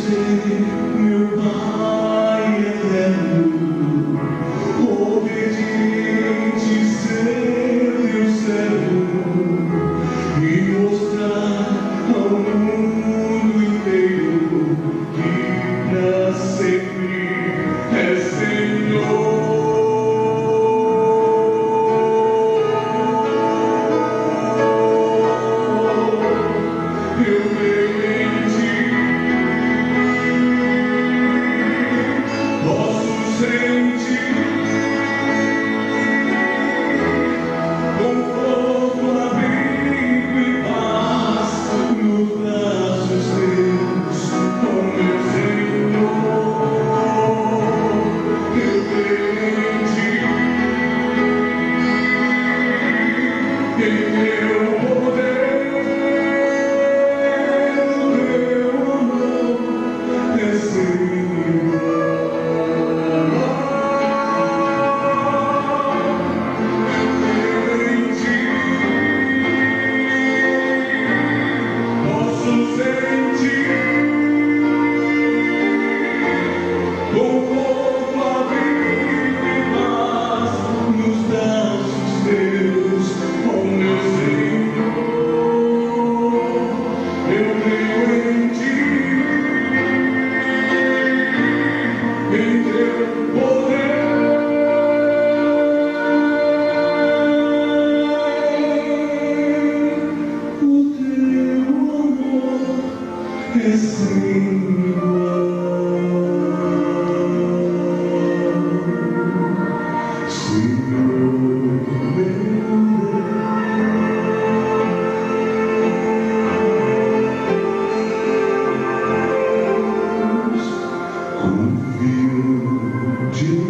Confio de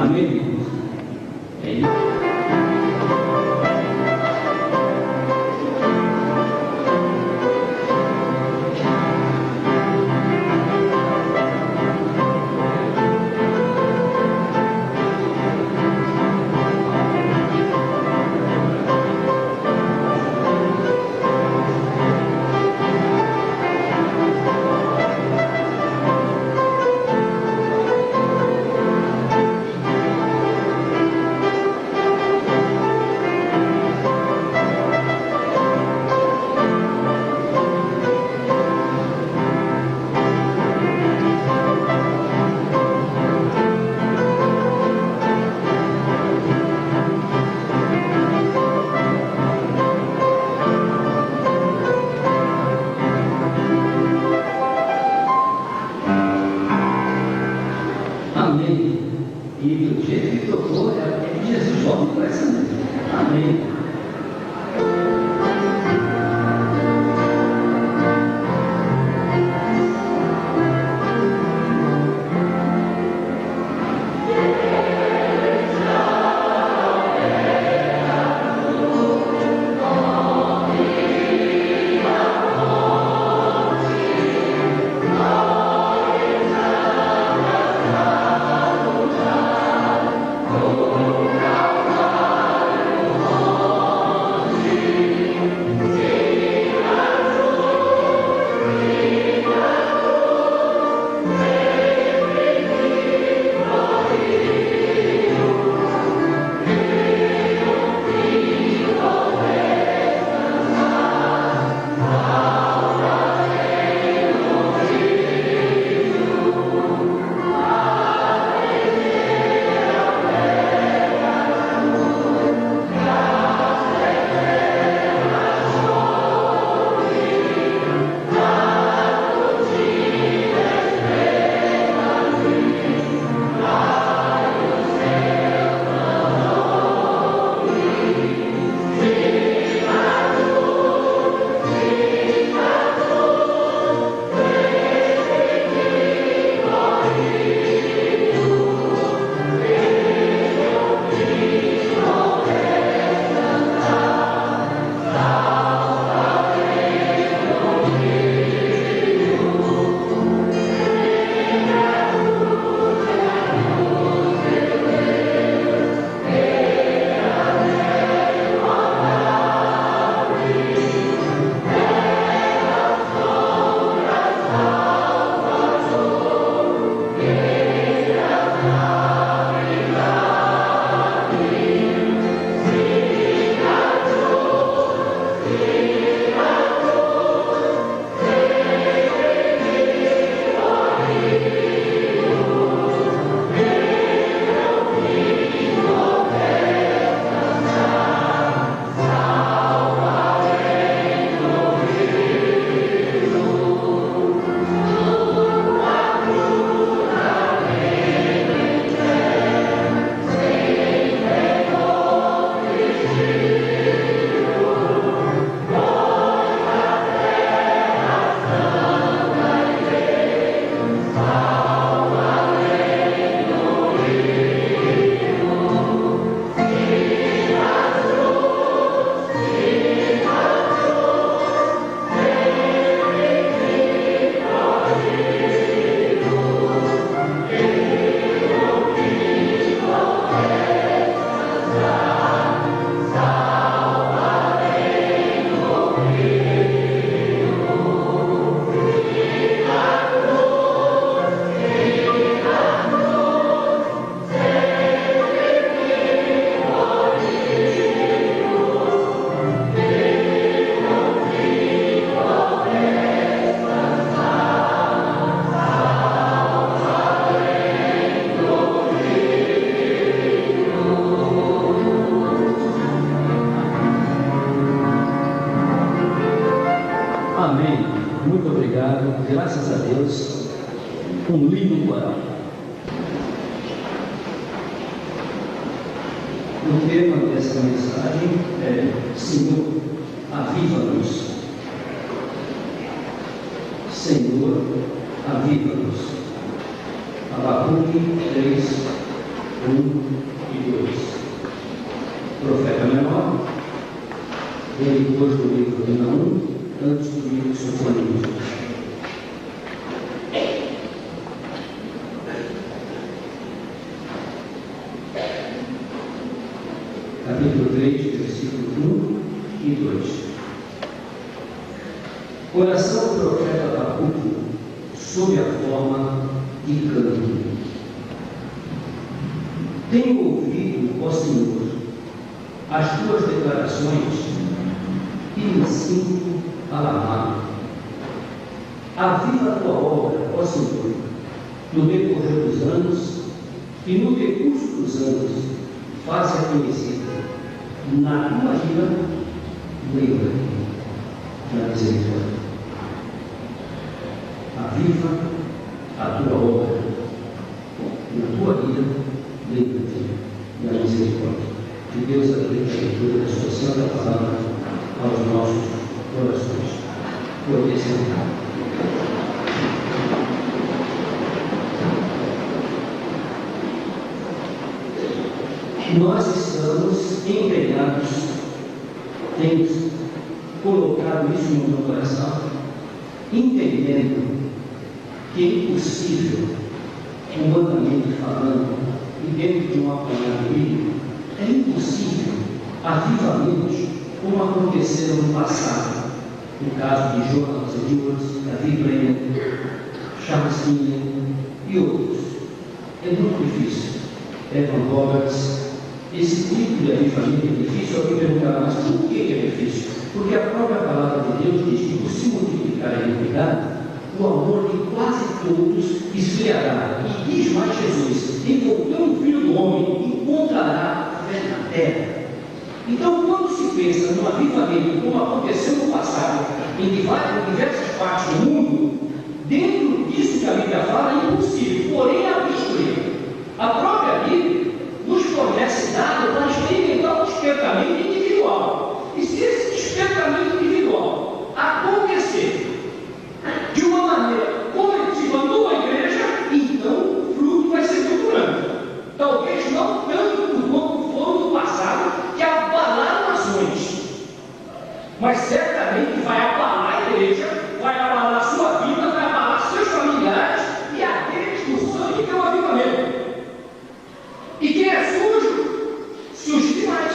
Amém? É isso. Amém. E do jeito que tocou, é que Jesus volta para essa noite. Amém. Amém. Muito obrigado. Graças a Deus. Um lindo coral. O tema dessa mensagem é: Senhor, aviva-nos. Senhor, aviva-nos. Abacuque 3, e 2. Profeta menor, ele depois do livro de Naum, antes do livro de Sofonias. Capítulo 3, versículos 1 e 2. Oração do profeta Abacuque sob a forma de canto. Tenho ouvido, ó Senhor, as tuas declarações e me sinto alarmado. Aviva a tua obra, ó Senhor, no decorrer dos anos, e no decurso dos anos, faça conhecida. Na tua ira, lembra-te da misericórdia. Aviva a tua obra, na tua ira, lembra-te da misericórdia. Que Deus aplique a leitura da sua santa palavra aos nossos corações. Pode sentar. Nós estamos empenhados, temos colocado isso no meu coração, entendendo que é impossível, humanamente falando, e dentro de um apanhado bíblico, é impossível avivamentos como aconteceram no passado, no caso de Jonas Edwards, David Brennan, Charles Finney e outros. É muito difícil. Evan Roberts. Esse tipo de avivamento é difícil. Alguém perguntará, mas por que é difícil? Porque a própria palavra de Deus diz que, por se multiplicar a iniquidade, o amor de quase todos esfriará. E diz mais Jesus: em voltando o Filho do Homem, encontrará fé na terra. Então, quando se pensa num avivamento, como aconteceu no passado, em diversas partes do mundo, dentro disso que a Bíblia fala, é impossível. Porém, a própria Bíblia nos fornece dados para experimentar um despertamento individual. E se esse despertamento individual acontecer de uma maneira coletiva numa igreja, então o fruto vai ser muito grande. Talvez não tanto como foi no passado, que abalaram nações, mas certamente vai abalar a igreja, vai abalar a sua vida, vai abalar seus familiares e aqueles que o sangue tem um avivamento. E quem é sujo, sujo demais.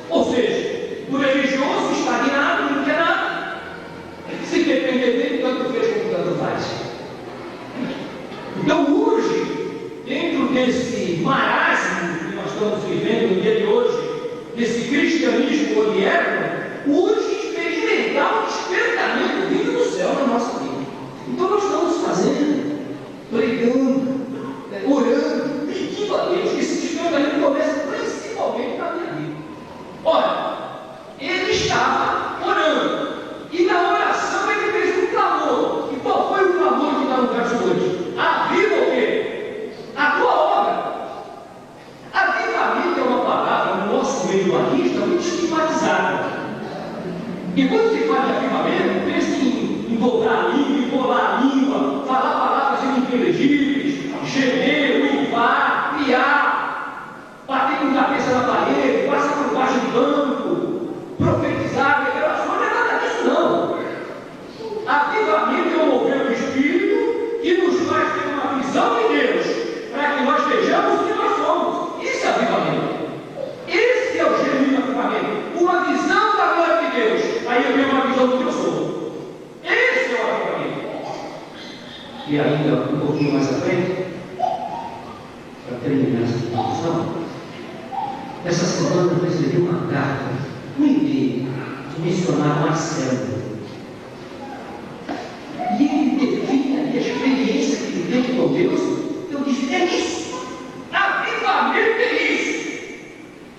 Ou seja, o religioso estagnado não quer nada. Se depender dele, tanto fez como tanto faz. Então urge, dentro desse marasmo que nós estamos vivendo no dia de hoje, desse cristianismo moderno, urge experimentar o despertamento vindo do céu na nossa vida. Então nós estamos fazendo, pregando, orando, pedindo a Deus que esse despertamento comece principalmente na minha vida. Olha, ele estava orando, e na oração ele fez um clamor. E qual foi o clamor que está no verso 2? Aviva o quê? A tua obra. Avivamento é uma palavra no nosso meio barrista muito estigmatizada. E quando se fala de avivamento, pensa em dobrar a língua, embolar a língua, falar palavras ininteligíveis, gemer, uivar, criar, bater com a cabeça na parede, passar por baixo do banco, profetizar, revelações, não é nada disso não. Avivamento é o mover do Espírito que nos faz ter uma visão de Deus, para que nós vejamos o que nós somos. Isso é avivamento. Esse é o genuíno avivamento. Uma visão da glória de Deus. Aí eu tenho uma visão do que eu sou. Esse é o avivamento. E ainda um pouquinho mais à frente, para terminar essa introdução, essa semana eu recebi uma carta, um e-mail do missionário Marcelo. E ele define a experiência que ele teve com Deus. Eu disse: é isso. Avivamento é isso.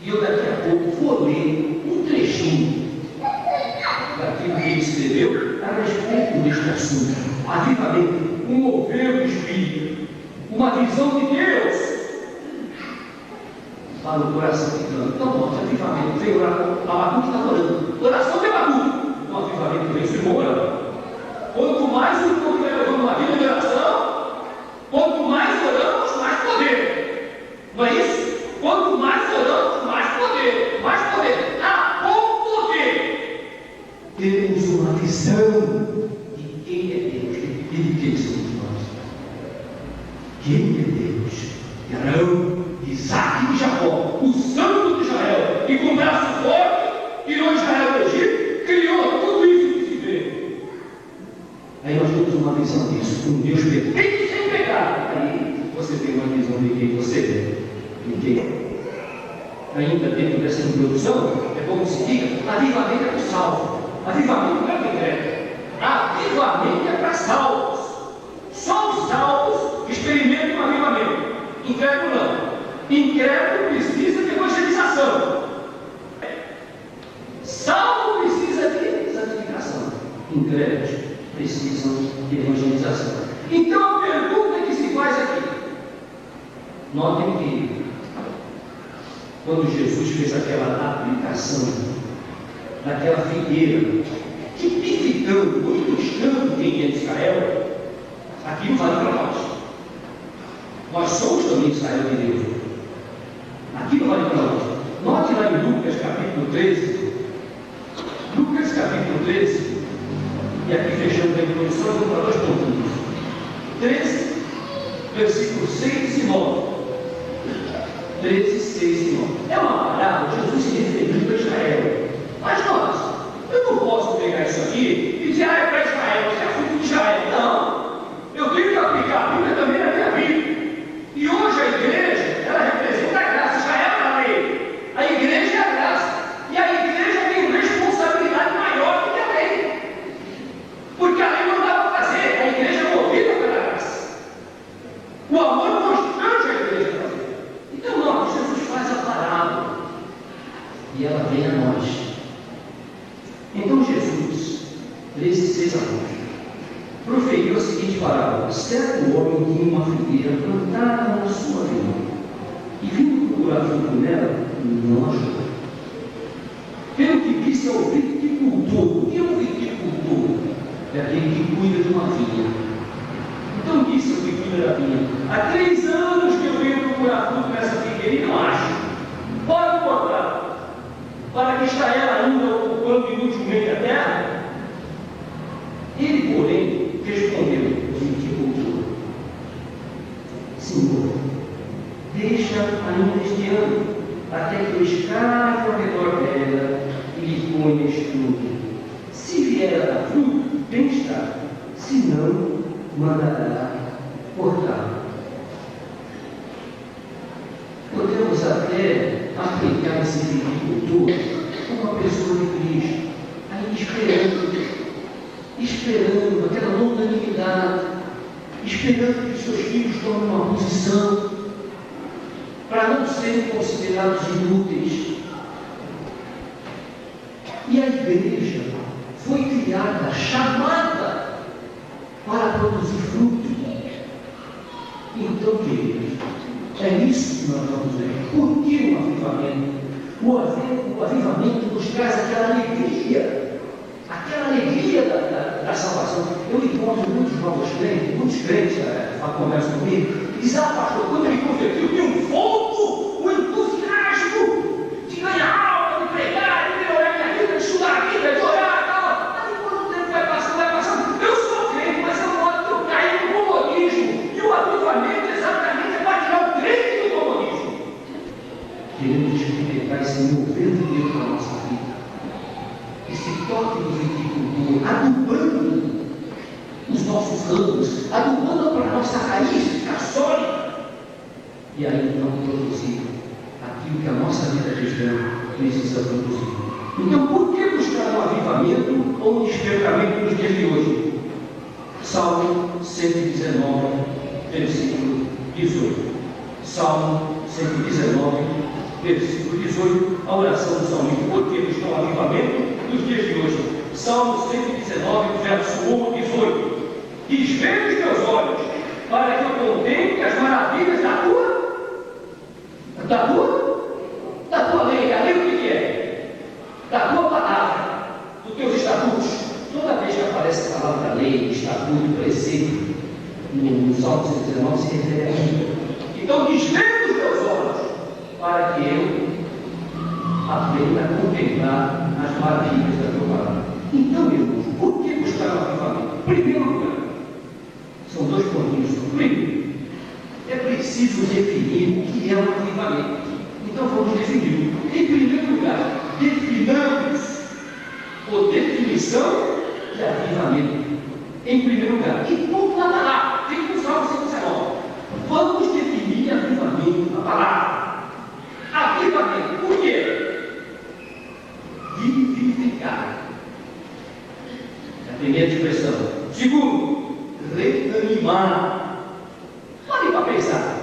E eu daqui a pouco vou ler um trechinho daquilo que ele escreveu a respeito deste assunto. Avivamento, um mover do Espírito, uma visão de Deus para o coração que canta. Então, bom, avivamento veio orar, Abacuque está orando, oração de Abacuque. O avivamento vem se orando. Quanto mais o povo vai levando uma vida de oração, quanto mais oramos, mais poder. Não é isso? visão de quem é Deus e de quem somos nós. Quem é Deus? De Abraão, de Isaac e de Jacó, o santo de Israel, que com braço forte tirou Israel do Egito, criou tudo isso que se vê. Aí nós temos uma visão disso, um Deus perfeito sem pecado. Aí você tem uma visão de quem você é, de quem é. Ainda dentro dessa introdução, é como se diga, avivamento é para os salvos. Avivamento não é para incrédulos. Avivamento é para salvos. Só os salvos experimentam um avivamento. Incrédulo não. Incrédulo precisa de evangelização. Salvo precisa de santificação. Incrédulos precisam de evangelização. Então a pergunta que se faz aqui, notem que quando Jesus fez aquela aplicação daquela figueira, tipificando, ilustrando quem é Israel, aquilo vale para nós. Nós somos também Israel de Deus. Aquilo vale para nós. Note lá em Lucas capítulo 13. Lucas capítulo 13. E aqui fechamos a introdução, vamos para 2 pontinhos. 13, versículos 6 e 9. 13, 6 e 9. É uma parábola, Jesus se referindo a Israel. Mas nós, eu não posso pegar isso aqui e dizer, é para Israel, isso é fruto de Israel. Não. Eu tenho que aplicar a Bíblia também na minha vida. E hoje a igreja, ela representa a graça. Israel é a lei. A igreja é a graça. E a igreja tem responsabilidade maior do que a lei. Porque a lei não dá para fazer. A igreja é movida pela graça. O amor constante a igreja a fazer. Então, não, Jesus faz a parábola. E ela vem a nós. Então, Jesus, 13, 6 a 9, proferiu a seguinte parábola: certo homem tinha uma figueira plantada na sua vinha, e vindo procurar fruto nela, não achou. Pelo que disse ao viticultor, o que é um viticultor? É aquele que cuida de uma vinha. Então disse ao que cuida da vinha: há 3 anos que eu venho procurar fruto nessa figueira e não acho. Pode cortar, para que está ela ainda ocupando inutilmente a terra? Ele, porém, respondeu o viticultor: Senhor, deixa ainda este ano, até que eu escave ao redor dela e lhe ponha estrume. Se vier a dar fruto, bem está; se não, mandará cortar. Podemos até aplicar esse viticultor como uma pessoa de Cristo, aí esperando aquela longanimidade, esperando que os seus filhos tomem uma posição para não serem considerados inúteis. E a igreja foi criada, chamada para produzir fruto. Então, queridos, é isso que nós vamos ver. Por que o avivamento? O avivamento nos traz aquela alegria da salvação. Eu encontro muitos novos crentes, muitos crentes conversam comigo, e dizem: pastor, quando eu me converti, eu tinha um fogo, um entusiasmo de ganhar alma, de pregar, de melhorar minha vida, de estudar a Bíblia, de orar e tal. Mas enquanto o tempo vai passando, eu sou crente, mas eu noto que eu caí no comodismo. E o avivamento exatamente é para tirar o crente do comodismo. Queremos experimentar esse mover de Deus na nossa vida, esse toque do viticultor, adubando os nossos ramos, adubando para a nossa raiz ficar sólida, e aí então produzir aquilo que a nossa vida cristã precisa produzir. Então, por que buscar um avivamento ou um despertamento nos dias de hoje? Salmo 119, versículo 18. Salmo 119, versículo 18, a oração do salmista: por que buscar um avivamento nos dias de hoje? Salmo 119, verso 1 e 18. Desvende os teus olhos, para que eu contemple as maravilhas da tua lei. A lei o que é? Da tua palavra, dos teus estatutos. Toda vez que aparece a palavra lei, estatuto, preceito, no Salmo 119 se refere a isso. Então, desvende os teus olhos, para que eu aprenda a contemplar as maravilhas da tua palavra. Então, irmãos, por que preciso definir o que é um avivamento. Então vamos definir. Em primeiro lugar, definamos ou definição de avivamento. Em primeiro lugar, e ponto lá está lá, tem que usar o 119. Vamos definir avivamento, a palavra. Avivamento, por quê? Vivificar. É a primeira expressão. Segundo, reanimar. Pare para pensar.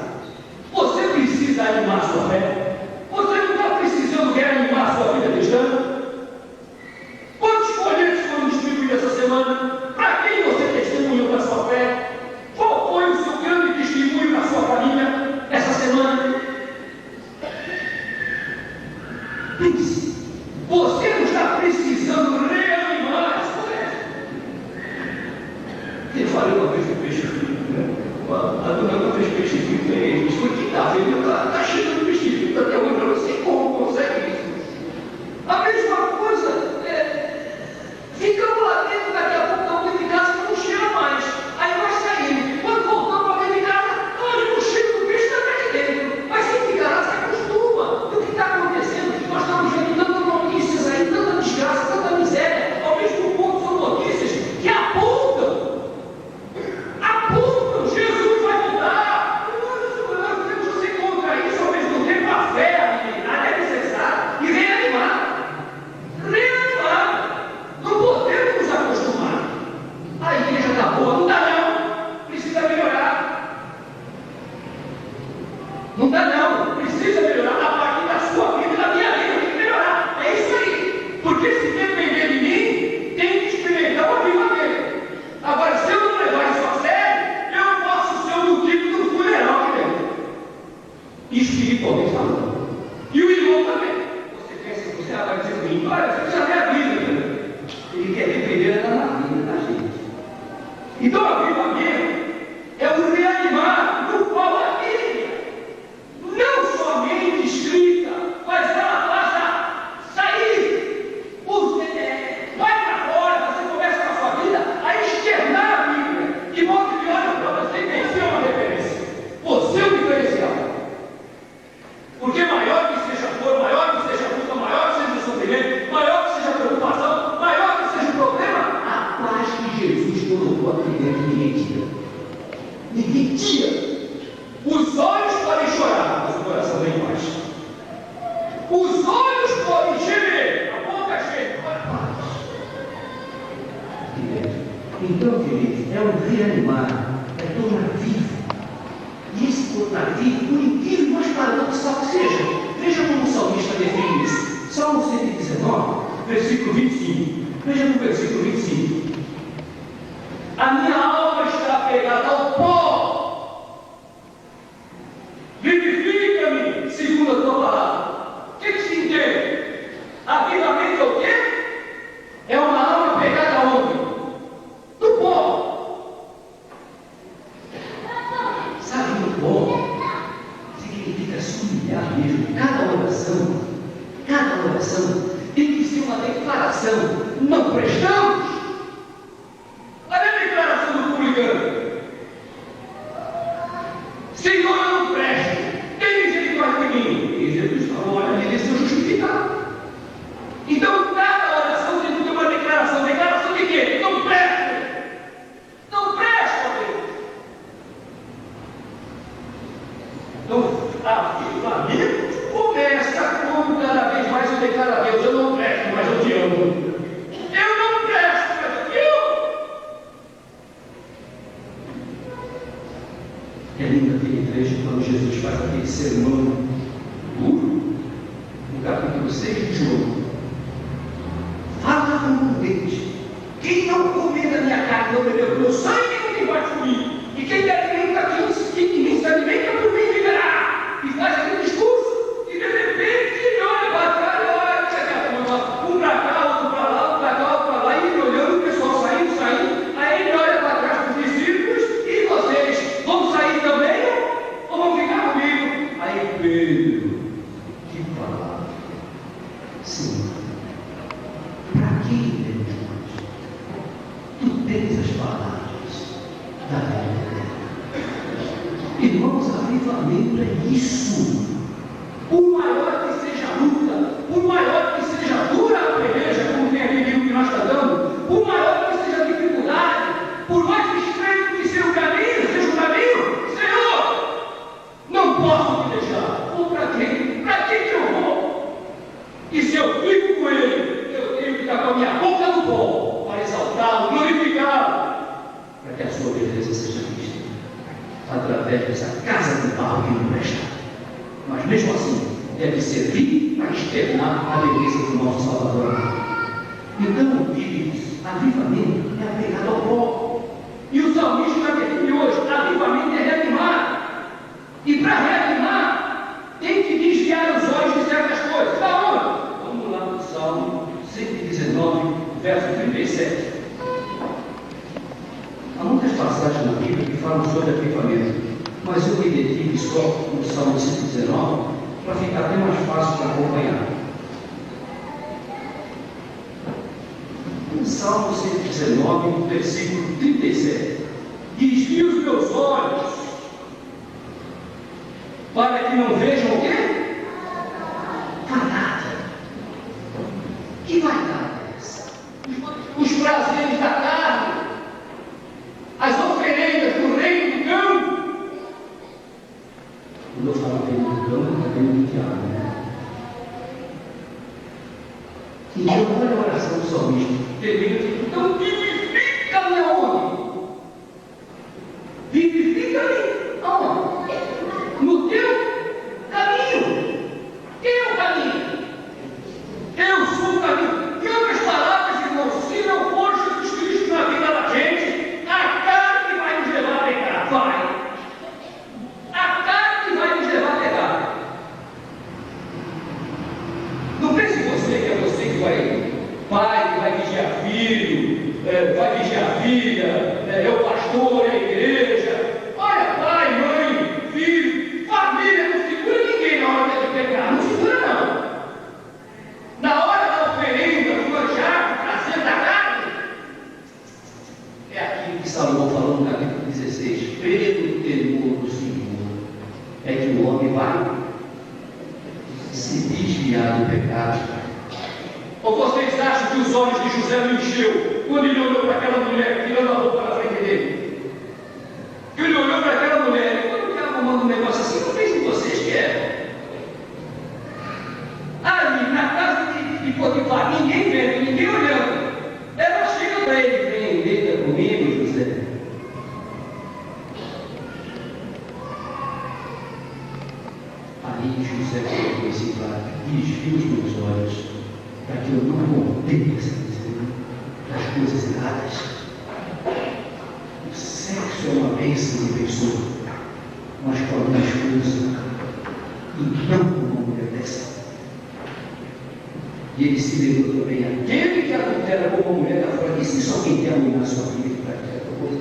Você precisa animar sua fé? Você não está precisando reanimar sua vida cristã? Quantos folhetos foram distribuídos essa semana? Para quem você testemunhou da sua fé? Qual foi o seu grande testemunho na sua família essa semana? Pense. Você não está precisando reanimar a sua fé. Eu falei uma vez com o peixe frito, né? A dona fez peixe frito aí, isso foi quinta-feira, está chegando peixe frito até hoje, eu não sei como consegue isso. A mesma coisa, ficamos lá dentro, daqui a pouco estamos dentro de casa, não cheira mais. Aí nós saímos. Quando voltamos para dentro de casa, olha, o cheiro do peixe está aqui dentro. Mas se ficar lá, se acostuma. E o que está acontecendo? Nós estamos vendo tantas notícias aí, tanta desgraça, tanta miséria. Ao mesmo ponto, são notícias que apontam. Jesus vai mudar. Nós temos que ser contra isso, ao mesmo tempo a fé, a dignidade é necessária. E reanimar. Não podemos nos acostumar. A igreja está boa, não está não. Precisa melhorar. Não está não. Precisa melhorar. A partir da sua vida e da minha vida tem que melhorar. É isso aí. Porque se depender de mim, tem que experimentar o avivamento. Agora, se eu não levar isso a sério, eu posso ser o motivo do funeral que tem. Espiritualmente falando. E o irmão também. Você pensa que você vai dizer para mim, olha, você já vê a vida, né? Ele quer ver primeiro na vida da gente. Então, o avivamento é o reanimar no qual a Bíblia, não somente escrita, mas ela faça sair. Vai para fora, você começa com a sua vida a externar a Bíblia, de modo que olha para você e tem uma referência. Você é o diferencial. Porque maior que seja a dor, maior que seja a luta, maior que seja o sofrimento, maior que seja a preocupação, maior que seja o problema, a paz que Jesus colocou aqui dentro ninguém tira. Ninguém tira. Os olhos podem chorar, mas o coração vem em paz. Os olhos podem gemer, a boca cheia, mas paz. Então, queridos, é um reanimar, é tornar vivo. E esse tornar vivo, por incrível, mas paradoxal que seja, veja como o salmista define isso. Salmo 119, versículo 25. Veja no versículo 25. A minha alma está apegada ao pó. Vivifica-me segundo a tua palavra. O que se entende? Avivamento é o quê? É uma alma pegada aonde? No pó. Sabe, no pó significa se humilhar mesmo. Cada oração tem que ser uma declaração. Não prestamos. Olha a declaração do publicano. Senhor, eu não presto. Tem misericórdia de mim. E Jesus falou, olha, ele se justificar. Então, cada oração tem que ter uma declaração. Declaração de quê? Não presto. Não presto, Deus. Então, avivamento começa quando cada vez mais eu declaro a Deus, eu não presto, mas eu te amo. Eu não presto, mas eu te amo. É lindo aquele trecho quando Jesus faz aquele sermão duro, no capítulo 6 de João. Fala com eles. Quem não comer da minha carne, não beber do meu sangue, não tem parte comigo. E quem me alimenta quem se alimenta por mim viverá. E faz aquele discurso, e de repente ele olha para trás, um para cá, outro para lá, um para cá, outro para lá, e ele olhando, o pessoal saindo, aí ele olha para trás para os discípulos, e vocês vão sair também ou vão ficar comigo? Aí Pedro, que palavra, Senhor, para quem devemos nós? avivamento é isso. Por maior que seja a luta, por maior que seja dura a peleja, como tem aquele livro que nós está dando, por maior que seja a dificuldade, por mais estreito que seja o caminho, Senhor, não posso te deixar. Ou para quê? Para que eu vou? E se eu fico com ele, eu tenho que estar com a minha boca no pó, para exaltá-lo, glorificá-lo, para que a sua beleza seja vista através dessa casa de barro que não presta. Mas mesmo assim, deve servir para externar a beleza do nosso Salvador. Então, queridos, avivamento é apegado ao pó. E o salmista vai definir hoje: avivamento é reanimar. E para reanimar, tem que desviar os olhos de certas coisas. Da onde? Vamos lá para o Salmo 119, verso 37. Há muitas passagens na Bíblia que falam sobre avivamento, mas eu me detive só no Salmo 119 para ficar bem mais fácil para acompanhar. No Salmo 119, versículo 37: desvia os meus olhos para que não vejam o quê? Vaidade. Que vaidade é essa? Os prazeres da carne, as oferendas do reino do cão. Quando eu falo reino do cão, eu estou vendo do diabo, né? Então, olha a oração do salmista. Então, vivifica-me aonde? Vivifica-me aonde? No teu caminho. Teu caminho. Eu sou o caminho. Em outras palavras, irmãos, se não for Jesus Cristo na vida da gente, a carne vai nos levar a pecar. Vai. A carne vai nos levar a pecar. Não pense você que é você que vai, pai que vai vigiar filho, vai vigiar filha, é o pastor, é a igreja. Olha, pai, mãe, filho, família, não segura ninguém na hora de pecar. Não segura não. Na hora da oferenda, do manjar, do prazer da carne, é aquilo que Salomão falou no capítulo 16: pelo temor do Senhor é que o homem vai se desviar do pecado. Ou vocês acham que os olhos de José não encheu quando ele olhou para aquela mulher tirando a roupa na frente dele? Que ele olhou para aquela mulher e quando estava arrumando um negócio assim, não fez o que vocês querem. Ali na casa de Potifar, ninguém vendo, ninguém olhando. Ela chega para ele: vem, deita comigo, José. Aí José colocou esse prato: desvia os meus olhos para que eu não aconteça as coisas erradas. O sexo é uma bênção de pessoa, mas quando a esposa, e não como uma mulher dessa. E ele se lembrou também: aquele que adultera com uma mulher da fora, e se só quem quer arruinar sua vida para aquela coisa.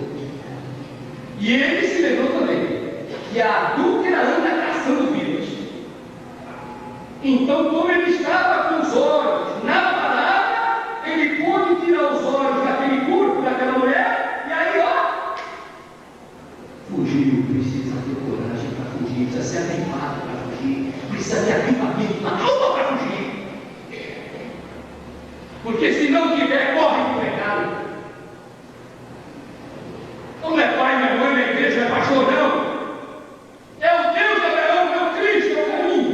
E ele se lembrou também que a adúltera anda caçando vidas. Então, como ele estava com os olhos na palavra, ele pôde tirar os olhos daquele corpo, daquela mulher, e aí, ó, fugiu. Precisa ter coragem para fugir, precisa ser avivado para fugir, precisa ter avivamento na alma para fugir. Porque se não tiver, corre para o pecado. Não é pai, não é mãe, não é igreja, não é pastor, não. É o Deus de Abraão, é o Cristo, é o caminho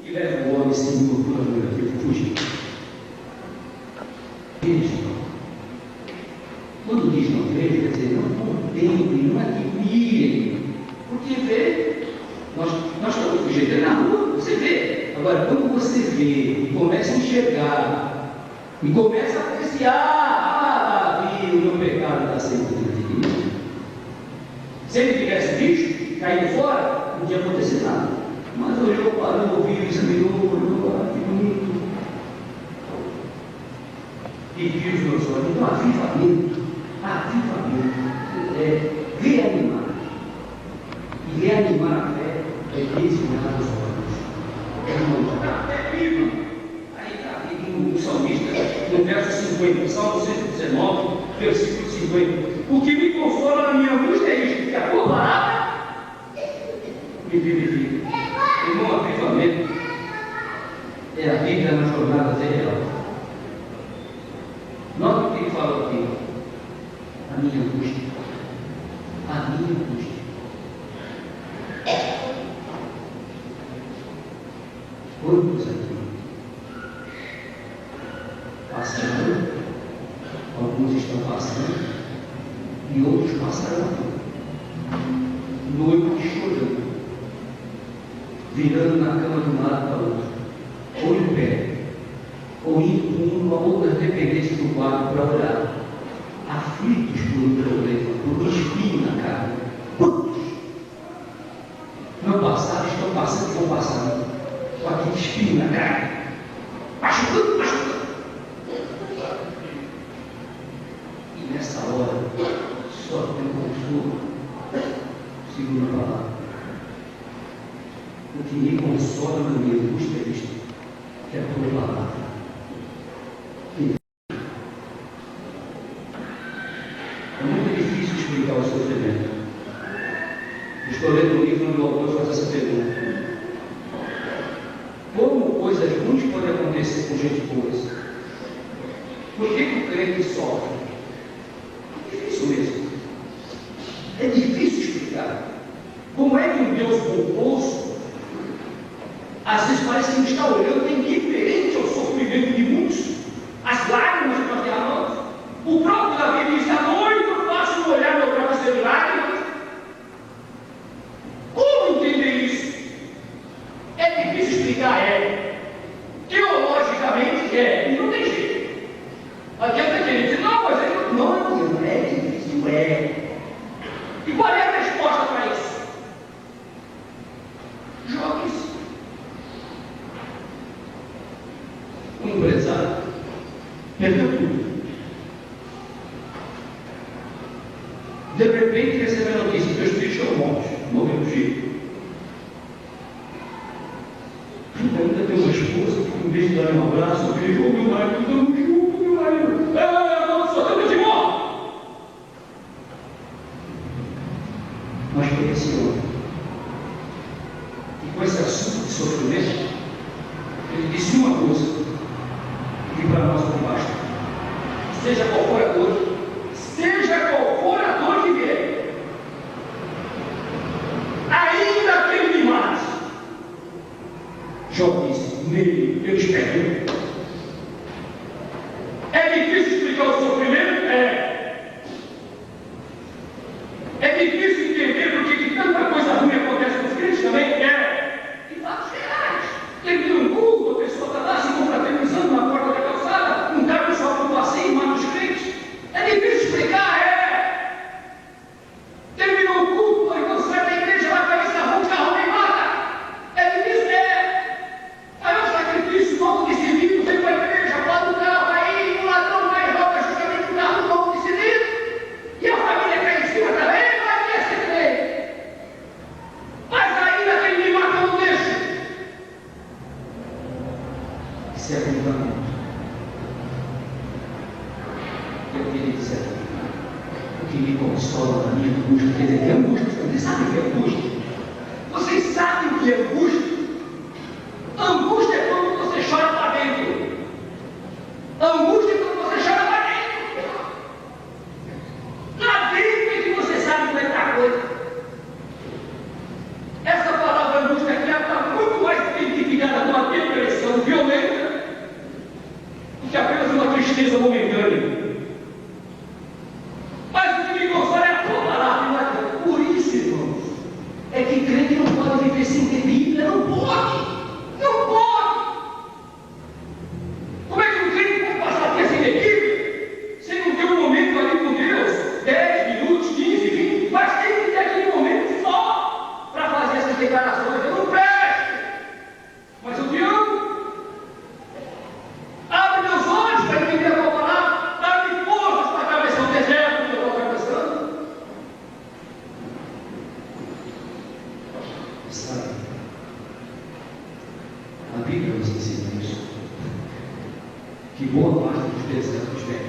que leva o homem sem cultura negativa a fugir. Quando diz não veja, quer dizer, não contemple, não admire. Porque vê, nós estamos fugindo na rua, você vê. Agora, quando você vê e começa a enxergar, e começa a apreciar: Davi, o meu pecado está sendo definido. Se ele tivesse visto, caído fora, não tinha acontecido nada. Mas olhou, parou, ouviu, examinou, olhou, que bonito. E viu os meus olhos. Então, avivamento é reanimar. E reanimar a fé é desviar os olhos. A fé viva. Aí está aqui o salmista, no verso 50, Salmo 119, versículo 50. O que me consola na minha angústia é isto: que a tua palavra e vivifica. Irmão, avivamento é a Bíblia na jornada real. Nota o que ele fala aqui. A minha angústia. A minha angústia. Quantos aqui passaram, alguns estão passando, e outros passaram aqui, noites chorando, virando na cama de um lado para o outro, ou em pé, ou indo com uma outra dependência do quarto para orar, aflitos por um problema, por um espinho na carne. Quantos não passaram, estão passando e vão passando com aquele espinho na carne, machucando, machucando. E nessa hora, só tem consolo, segundo a palavra. O que me consola na minha angústia é isto, que é a tua palavra. É muito difícil explicar o sofrimento. Estou lendo um livro onde o autor faz essa pergunta. Como coisas ruins podem acontecer com gente boa? Por que o crente sofre? É difícil mesmo. É difícil explicar. Como é que um Deus bondoso, às vezes parece que não está olhando indiferente ao sofrimento de muitos, as lágrimas que nós derramamos? O próprio Davi diz: à noite eu faço olhar meu travesseiro de lágrimas. Como entender isso? É difícil explicar, teologicamente e não tem jeito. Adianta querer dizer, não, mas não é difícil, E qual é a resposta para isso? Jogue-se. Um empresário perdeu tudo. De repente recebe a notícia: meus filhos são mortos, morreu o filho. Ainda tem uma esposa que, em vez de dar um abraço, beijou meu marido, estamos juntos, meu marido. Só estamos de morte. Mas foi esse homem. E com esse assunto de sofrimento, ele disse uma coisa que para nós não basta. Seja qual for a dor, que vier, ainda que ele me mate, Jó disse: nele eu espero. É difícil explicar o sofrimento? É difícil entender porque que tanta coisa ruim acontece com os crentes também? E fatos reais. Termina um culto, a pessoa está lá se confraternizando na porta da calçada, um cara sofre um passeio e mata os crentes. É difícil explicar? Terminou o culto, então sai da igreja, vai para esse carro, o carro nem mata. É difícil? Aí o sacrifício, novo decidido, vem para a igreja, bota o carro aí, o ladrão vai e rouba justamente o carro novo decidido. E a família cai em cima também, vai ter esse crente. Mas ainda que ele me mata, eu não deixo. Isso é avivamento. Eu queria dizer aqui, o que me consola na minha angústia, quer dizer, que é angústia. Vocês sabem o que é angústia? Vocês sabem o que é angústia? Angústia é quando você chora para dentro. Angústia é quando você chora para dentro. Lá dentro é que você sabe como é que está a coisa. Essa palavra angústia aqui está muito mais identificada com uma depressão violenta do que apenas uma tristeza momentânea. Mas o que me consola é a tua palavra. Por isso, irmãos, é que crente não pode viver sem ter Bíblia. Não pode. Não pode! Como é que um crente pode passar dia sem ter Bíblia? Sem não ter um momento ali com Deus, 10 minutos, 15, 20, mas tem que ter aquele momento só para fazer essas declarações. Eu não presto, mas eu te amo. Abre meus olhos para entender a tua palavra. Dá-me forças para atravessar o deserto que eu estou atravessando. Sabe? A Bíblia nos ensina isso, que boa parte dos desertos vem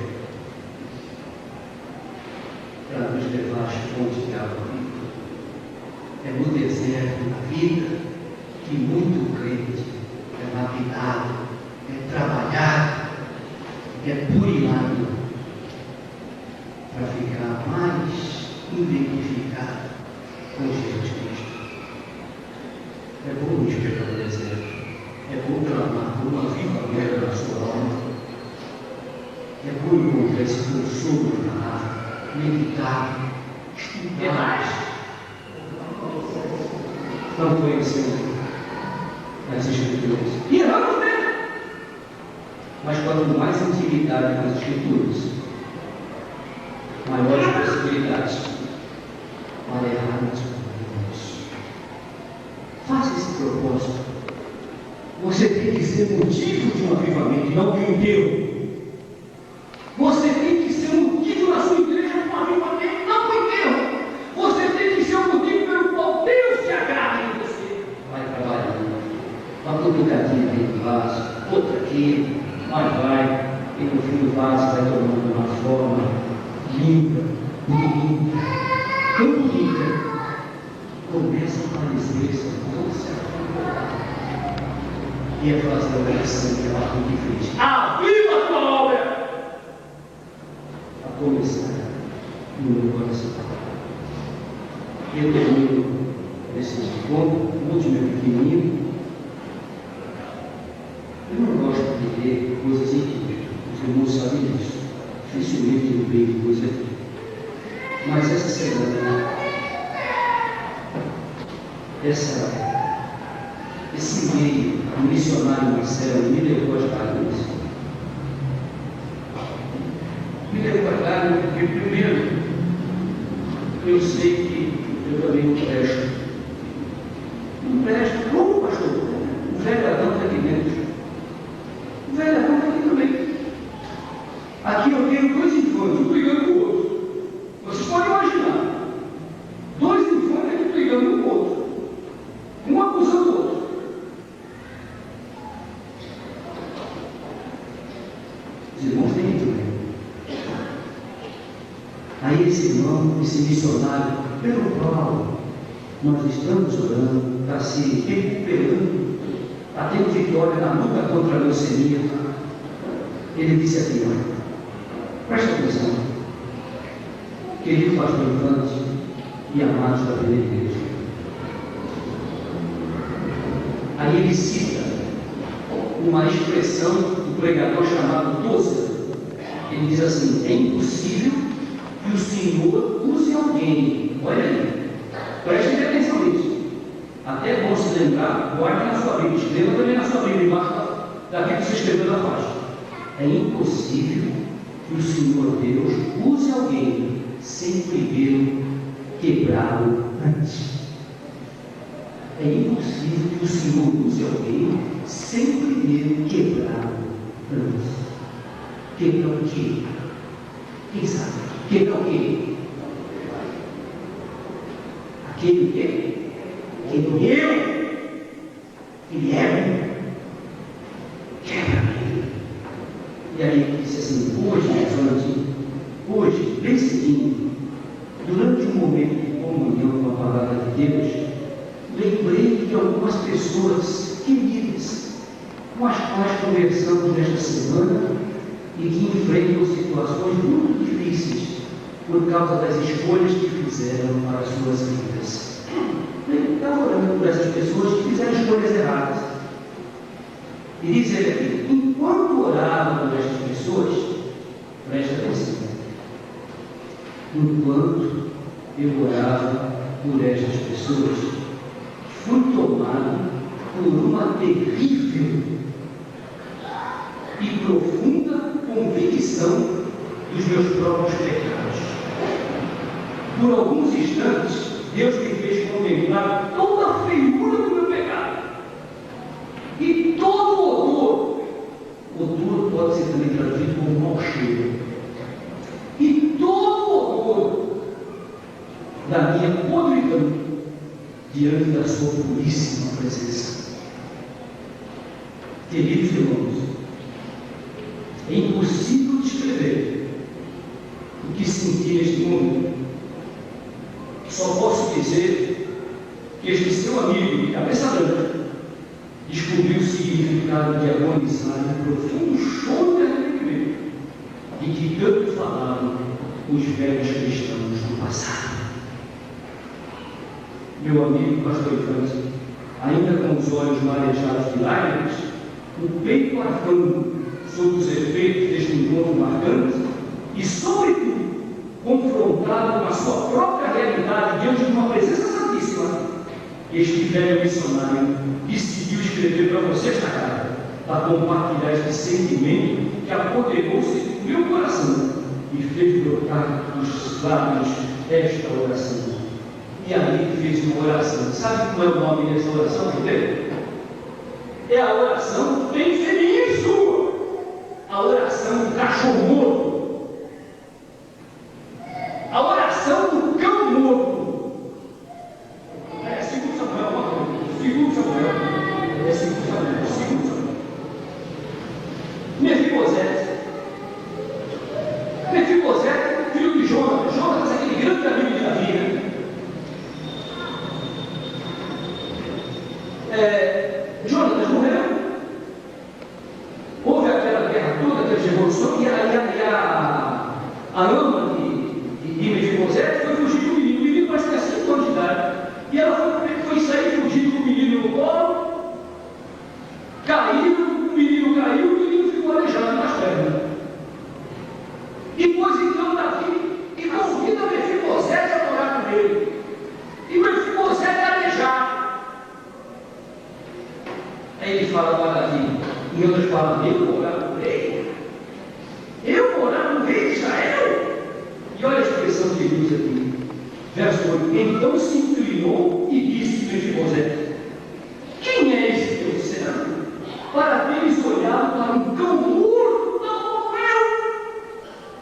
para nos levar às fontes de água viva. É no deserto, na vida que muito crente é lapidado, é trabalhado, é purilado para ficar mais identificado com Jesus Cristo. É bom esperar no deserto, é bom clamar por uma viva guerra na sua alma, é bom encontrar esse consolo na palavra, meditar, estudar. Não conhecendo as Escrituras. E erramos mesmo. Mas quanto mais intimidade com as Escrituras, maiores possibilidades para errarmos com Deus. Faça esse propósito. Você tem que ser motivo de um avivamento, não de um enterro. Você tem que ser motivo na sua igreja de um avivamento, não de um enterro. Você tem que ser o motivo pelo qual Deus se agrada em você. Vai trabalhando. Uma cutucadinha dentro do vaso, outra aqui, vai. E no fim do vaso vai tomando uma forma limpa, bonita, tão bonita. Começa a aparecer essa força. E é fazer a oração que ela tem que fez. Aviva a tua obra! A começar no meu coração. Eu termino esse ponto, o último é pequenininho. Eu não gosto de ler coisas incríveis. Os irmãos sabem disso. Dificilmente eu leio coisa aqui. Mas essa semana, esse meio, o missionário Marcelo, me levou às lágrimas. Me levou às lágrimas porque, primeiro, eu sei que eu também não presto. Não presto. Como, pastor? O velho Adão está aqui dentro. O velho Adão está aqui também. Aqui eu tenho dois infantes, um brigando com o outro. Vocês podem imaginar. Dois infantes aqui brigando com o outro. Um acusando o outro. Os irmãos têm também. Aí esse irmão, esse missionário, pelo qual nós estamos orando, está se recuperando, está tendo vitória na luta contra a leucemia. Ele disse aqui, olha, presta atenção, querido pastor Infante e amados da primeira igreja. Aí ele cita uma expressão do pregador chamado Tozer. Ele diz assim: é impossível que o Senhor use alguém. Olha aí, preste atenção nisso. Até é bom se lembrar, guarde na sua Bíblia, escreva também na sua Bíblia, embaixo daquilo que você escreveu na faixa. É impossível que o Senhor Deus use alguém sem primeiro quebrá-lo antes. É impossível que o Senhor use alguém sem primeiro quebrá-lo antes. Quebrar o quê? Quem sabe? Quebrar o quê? Aquele quê? Aquele ele é. Quebra ele. E aí ele disse assim: hoje, bem cedinho, durante um momento de comunhão com a palavra de Deus, lembrei de algumas pessoas queridas com as quais conversamos nesta semana e que enfrentam situações muito difíceis por causa das escolhas que fizeram para as suas vidas. Ele está orando por essas pessoas que fizeram escolhas erradas. E diz ele aqui: enquanto orava por estas pessoas, presta atenção, enquanto eu orava por estas pessoas, fui tomado por uma terrível e profunda convicção dos meus próprios pecados. Por alguns instantes, Deus me fez contemplar toda a feiura do meu pecado e todo o odor pode ser também traduzido como mau cheiro, e todo o odor da minha podridão diante da sua puríssima presença. Queridos irmãos, é impossível descrever o que senti neste momento. Só posso dizer este seu amigo de cabeça branca descobriu o significado de agonizar em profundo choro de arrependimento de que tanto falavam os velhos cristãos do passado. Meu amigo pastor Francisco, ainda com os olhos marejados de lágrimas, o peito arfando sob os efeitos deste encontro marcante e, sobretudo, confrontado com a sua própria realidade diante de uma presença santíssima, este velho missionário decidiu escrever para você esta carta, para compartilhar este sentimento que apoderou-se do meu coração e fez brotar dos lábios esta oração. E ali fez uma oração. Sabe qual é o nome dessa oração que tem? É a oração bem feminina sua. A oração do cachorro morto. A oração do cão morto. É segundo Samuel. Segundo Samuel. É segundo Samuel. Segundo Samuel. Mefibosete, filho de Jonas. Jonas é aquele grande amigo de Davi, né? Jonas morreu. Houve aquela guerra toda, aquela revolução, e a ama de Mefibosete foi fugir do menino. O menino parece que tinha 5 anos de idade. E ela foi sair fugindo com o menino no colo, caiu, o menino ficou aleijado nas pernas. E pois então Davi e convida Mefibosete a morar com ele. E Mefibosete é aleijado. Aí ele fala para Davi, em outras palavras, eu vou morar com o rei? Eu vou morar com o rei de Israel? E olha a expressão que ele usa aqui. Verso 8. Então se inclinou e disse Mefibosete: quem é esse teu servo? Para teres olhado para um cão morto, não morreu.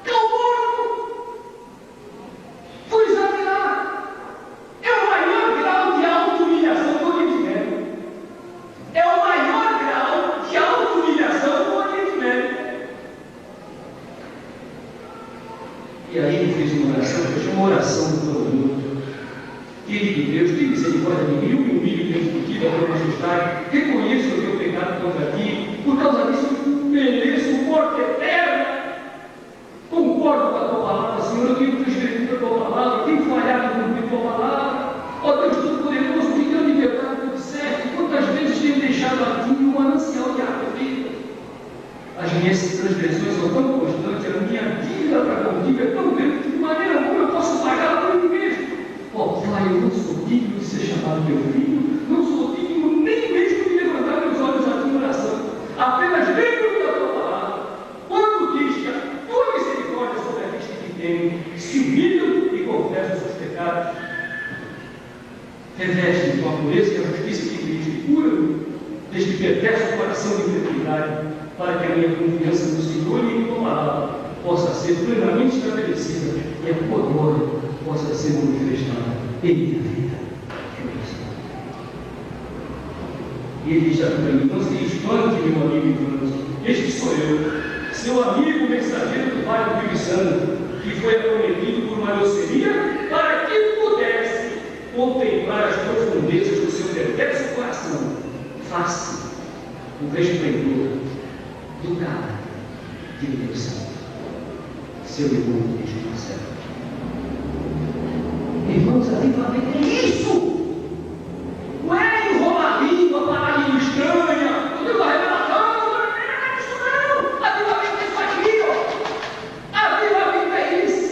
Cão morto. Fui examinar. É o maior grau de auto-humilhação do Oriente Médio. É o maior grau de auto-humilhação do Oriente Médio. E aí ele fez uma oração do mundo. Querido Deus, tem misericórdia de mim, eu me humilho diante de ti, da tua majestade, reconheço o teu pecado contra ti, por causa disso mereço morte eterna. Concordo com a tua palavra, Senhor, eu tenho transgredido a tua palavra, tenho falhado em cumprir a tua palavra. Ó Deus Todo-Poderoso, que grande pecado tu disseste, quantas vezes tenho deixado a ti um manancial de água viva. As minhas transgressões são tão constantes, a minha dívida para contigo é tão grande, que de maneira alguma eu posso pagá-la por mim mesmo. Ó Pai, eu não sou digno de ser chamado teu filho, não sou digno nem mesmo de levantar meus olhos à tua oração. Apenas lembro da tua palavra, quando diz que a tua misericórdia sobre a vista que tenho, se humilham e confessam os seus pecados. Reveste com a pureza e a justiça de Cristo e cura-me deste perverso coração de integridade, para que a minha confiança no Senhor e em tua palavra possa ser plenamente estabelecida e a tua glória possa ser manifestada em minha vida. E ele diz para mim: não se espante, meu amigo Ivanus, este sou eu, seu amigo mensageiro do Pai do Rio Santo, que foi acometido por uma grosseria para que pudesse contemplar as profundezas do seu perverso coração, face o resplendor do caráter de Deus Santo, seu irmão Cristo Marcelo. Irmãos, avivamento é isso! Não é enrolar a língua, parar a língua estranha, não tem uma revelação, não é isso não! Avivamento é isso aqui, ó! Avivamento é isso!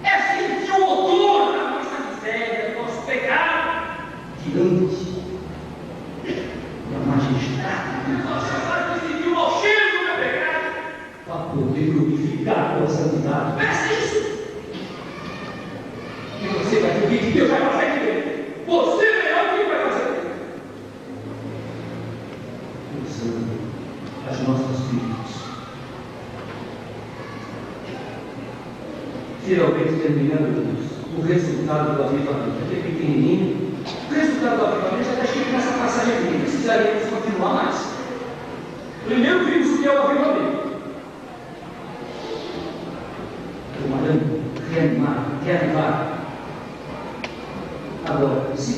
É sentir o odor da nossa miséria, do nosso pecado, diante da majestade de Deus. Agora que sentir o mau cheiro do meu pecado, para poder glorificar a tua santidade. Peça isso! E você vai ver o que Deus vai fazer aqui dentro. Você verá o que Ele vai fazer aqui dentro. Usando as nossas vidas. Finalmente terminando o resultado do avivamento. Aqui é pequenininho. O resultado do avivamento já está escrito nessa passagem aqui. Não precisaríamos continuar mais. Primeiro vimos o que é o avivamento. Reanimar. Agora, se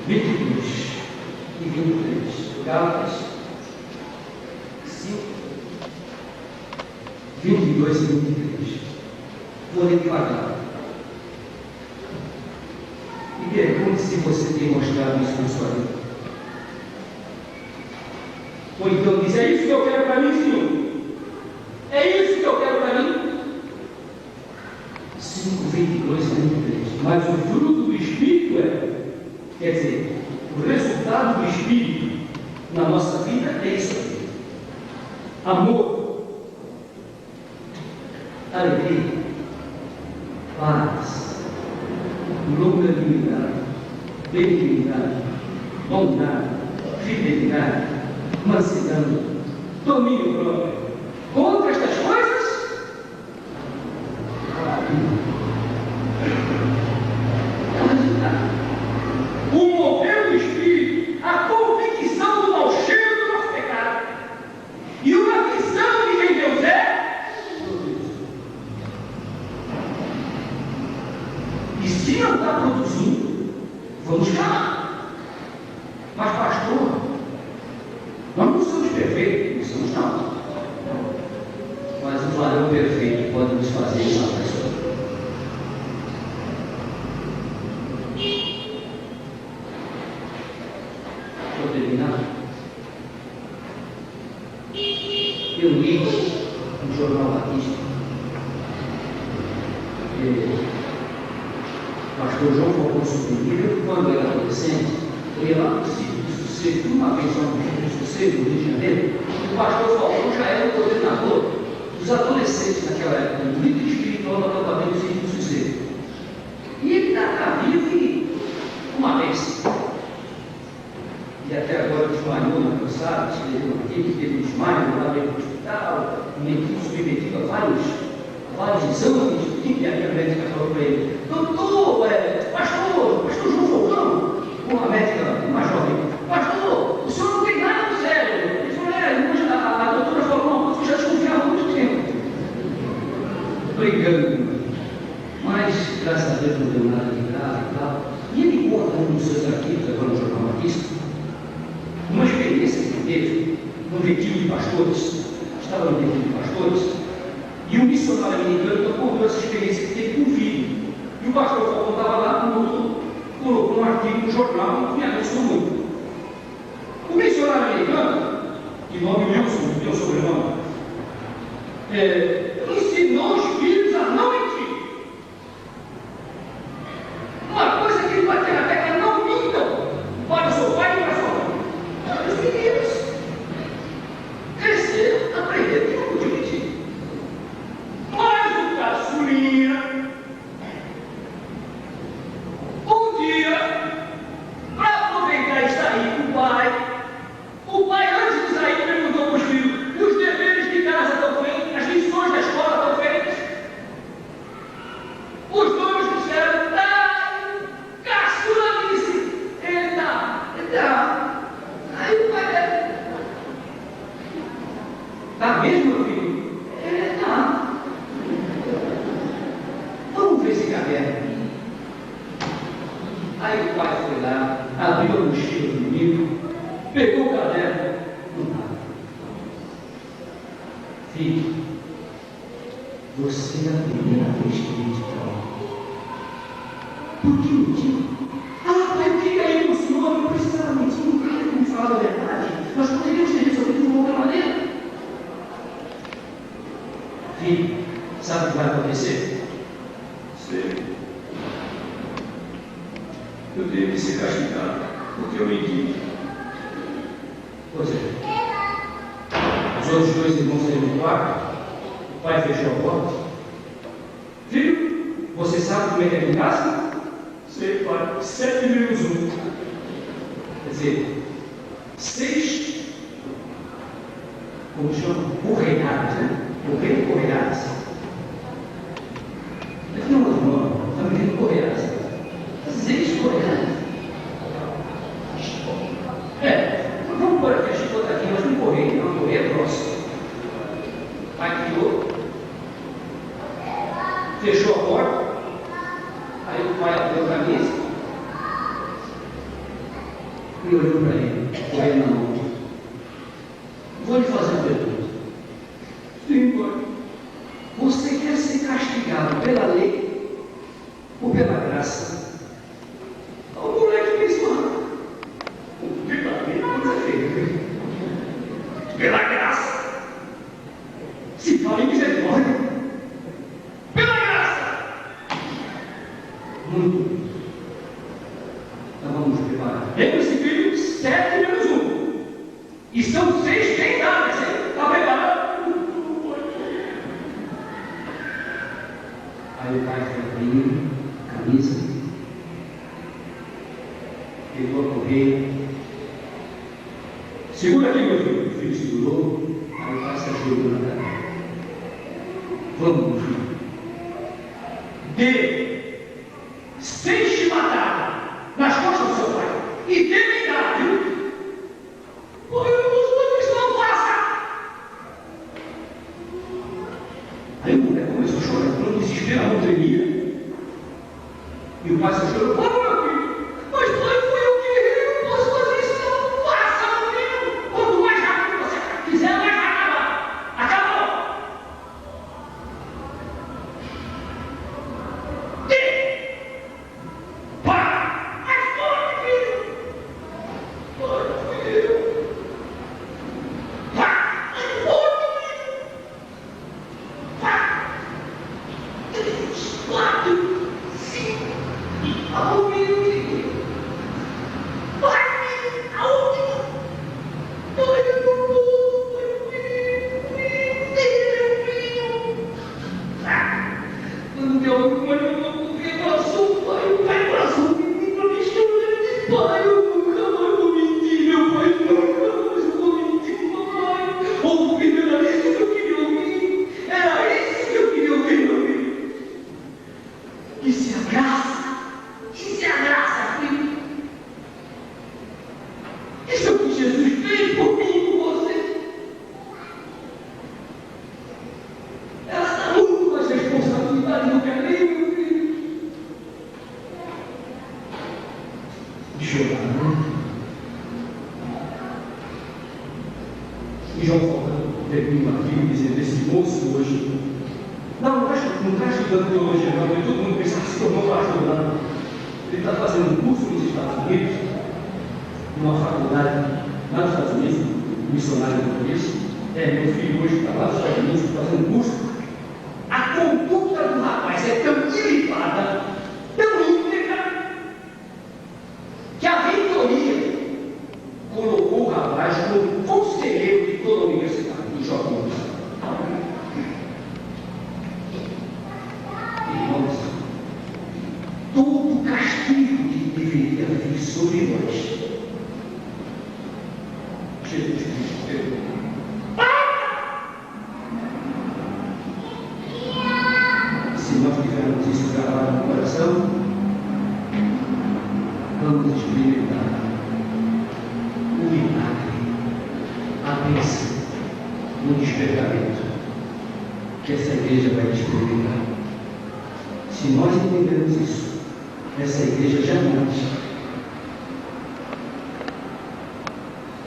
22 e 23. Gálatas 5, 22 e 23. Vou ler devagar. E pergunte se você tem mostrado isso na sua vida. Ou então diz: é isso que eu quero para mim, Senhor. É isso que eu quero para mim. 5, 22 e 23. Mas o fruto do Espírito quer dizer, o resultado do Espírito na nossa vida é isso aqui: amor, alegria, paz, longanimidade, benignidade, bondade, fidelidade, mansidão, domínio próprio. Contra estas coisas, o mover do Espírito, a convicção do mau cheiro do nosso pecado e uma visão de quem Deus é. E se não está produzindo, vamos chamar. Mas, pastor, nós não somos perfeitos, não somos não. Mas o varão perfeito pode nos fazer essa pessoa. Vou terminar. Eu li no Jornal Batista. Pastor João falou sobre ele quando era adolescente. Eu ia lá no sítio de Sossego, uma vez lá no sítio de Sossego, no Rio de Janeiro. O pastor Falcão já era o coordenador dos adolescentes naquela época, do líder espiritual do acampamento do sítio de Sossego. E ele está vivo uma vez. E até agora desmaiou na cansada, escreveu aqui que teve um desmaio lá dentro do hospital, submetido a vários exames, e a médica falou para ele: doutor, pastor João Falcão, uma médica, uma jovem: pastor, o senhor não tem nada no cérebro. Ele falou: a doutora falou uma coisa que eu já desconfiava há muito tempo. Brigando, mas graças a Deus não deu nada de grave e tal. E ele conta um dos seus arquivos, agora no Jornal Batista, uma experiência que ele teve no retiro de pastores. Estava no retiro de pastores, e um missionário americano contou essa experiência que teve com um filho. E o pastor Falcão estava lá, colocou um artigo no jornal que me abençoou muito. O missionário americano, de nome Wilson, meu sobrenome, ensinou os filhos a não mentir. Uma coisa que ele bateu na tecla: não mintam para o seu pai e para a sua mãe. Os meninos cresceram, aprenderam que não podiam mentir. Mas o caçulinha, um dia, para aproveitar e sair com o pai antes de sair perguntou para os filhos: os deveres de casa estão feitos? As lições da escola estão feitas? Os dois disseram: caçula disse: ele tá. Aí o pai: tá mesmo, meu filho? Tá. Vamos ver esse caderno. Aí o pai foi lá, abriu a mochila do menino, pegou o caderno. Não dá. Filho, você é a primeira vez que mentiu para mim. Por que mentiu? Pai, eu queria ir com o senhor, eu não precisava mentir, não queria me falar a verdade. Nós poderíamos ter resolvido de uma outra maneira. Filho, sabe o que vai acontecer? Sei. Eu devo ser castigado porque eu menti. Pois é. Os outros dois irmãos saíram do quarto. O pai fechou a porta. Filho, você sabe como é que é em casa? Sei, pai. 7 menos 1. Quer dizer, 6, como chama? Correadas, né? Correadas. Mas não, irmão, também correadas. 6 correadas. Vamos pôr aqui a chicota aqui, mas não correr, não correr é próximo. Pai criou, fechou a porta, aí o pai abriu a camisa, e olhou para ele, com ele na mão. Vou lhe fazer uma pergunta. Senhor, você quer ser castigado pela lei ou pela graça? O moleque pensou, pela lei, coisa feia. Pela graça. Se fala em misericórdia. Pela graça. Muito bem. Então vamos preparar. Lembre-se, filho, 7 menos 1. E são 6 bem dadas, hein? Está preparado? Aí o pai foi abrindo a camisa, pegou a correia. Segura aqui, meu filho. O filho segurou. Aí o pai se ajoelhou na cadeira. Vamos, meu filho. Dê 6 chibatadas nas costas do seu pai. E dê bem, viu? Porque eu não faça. Aí o moleque começou a chorar, no desespero, a mão tremia. E o pai se chorou. Meu filho, mas pai, foi eu que errei, eu não posso fazer isso, não. Faça, meu filho. Quanto mais rápido você fizer, mais acaba. Acabou. Dê. Pá. Mais forte, filho. Pai, fui eu. Pá. Mais forte, filho. Pá. 3, 4, 5. A última. Vai, filho. A última. Vai, meu povo. Quando deu alguma revelação, pai, o pai abraçou o menino pra me chorar. Ele disse, pai, eu nunca mais vou mentir, meu pai, nunca mais vou mentir, mamãe. Oh, filho, era isso que eu queria ouvir. Era isso que eu queria ouvir, meu filho. Isso é a graça. Isso é a graça, filho. Isso é o que Jesus fez por mim e por você. Ela está muito mais responsabilidade do que a lei, meu filho. Deixa eu olhar, né? E João falando, termina aqui dizendo, esse moço hoje, não está estudando teologia, não, porque todo mundo pensa que se tornou pastor, não. Ele está fazendo um curso nos Estados Unidos, numa faculdade lá nos Estados Unidos, missionário no começo. Meu filho hoje está lá nos Estados Unidos fazendo curso. A conduta do rapaz é tão ilibada, tão íntegra, que a reitoria colocou o rapaz como conselheiro de toda a universidade, dos jovens. Irmãos, todo o castigo que deveria vir sobre nós, Jesus Cristo perdoou. Se nós tivermos isso gravado no coração, vamos experimentar o milagre, a bênção, o despertamento que essa igreja vai experimentar. Se nós entendermos isso, essa igreja jamais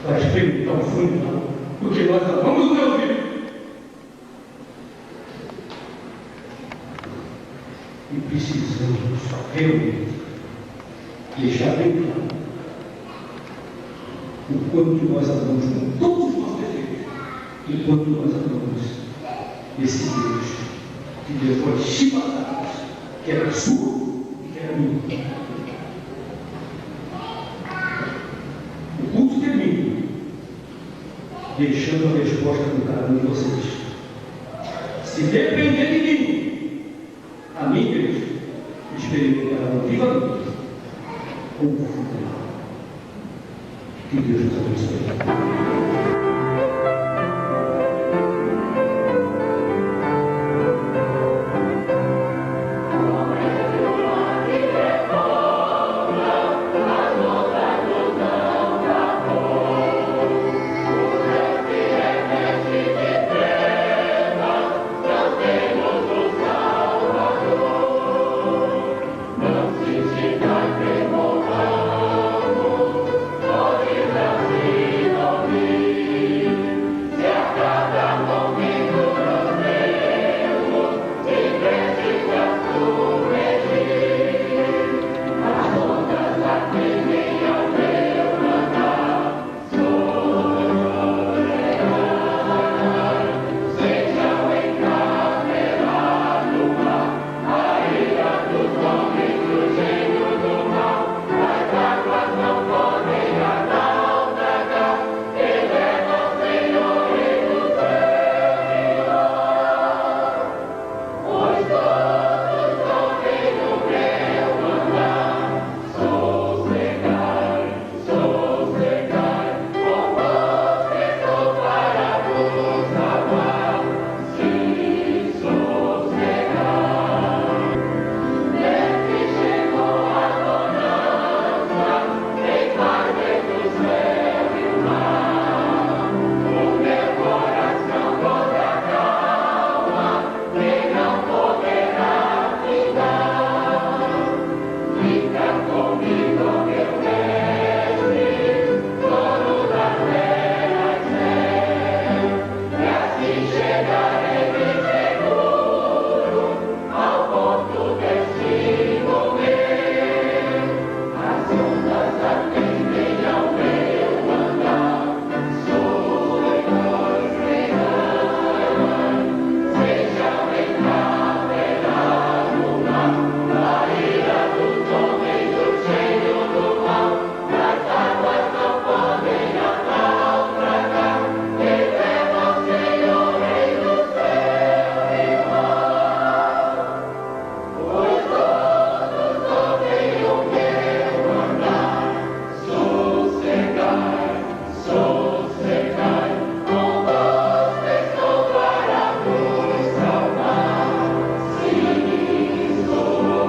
vai experimentar o fundo, porque nós amamos o meu filho. E precisamos realmente deixar bem claro o quanto nós amamos com todos os nossos defeitos, e quanto nós amamos esse Deus que levou as chibatadas, que era sua e que era minha. O culto termina deixando a resposta no caminho de vocês. Se depender de mim, a minha igreja experimentará uma viva luz ou um futuro. Que Deus nos abençoe.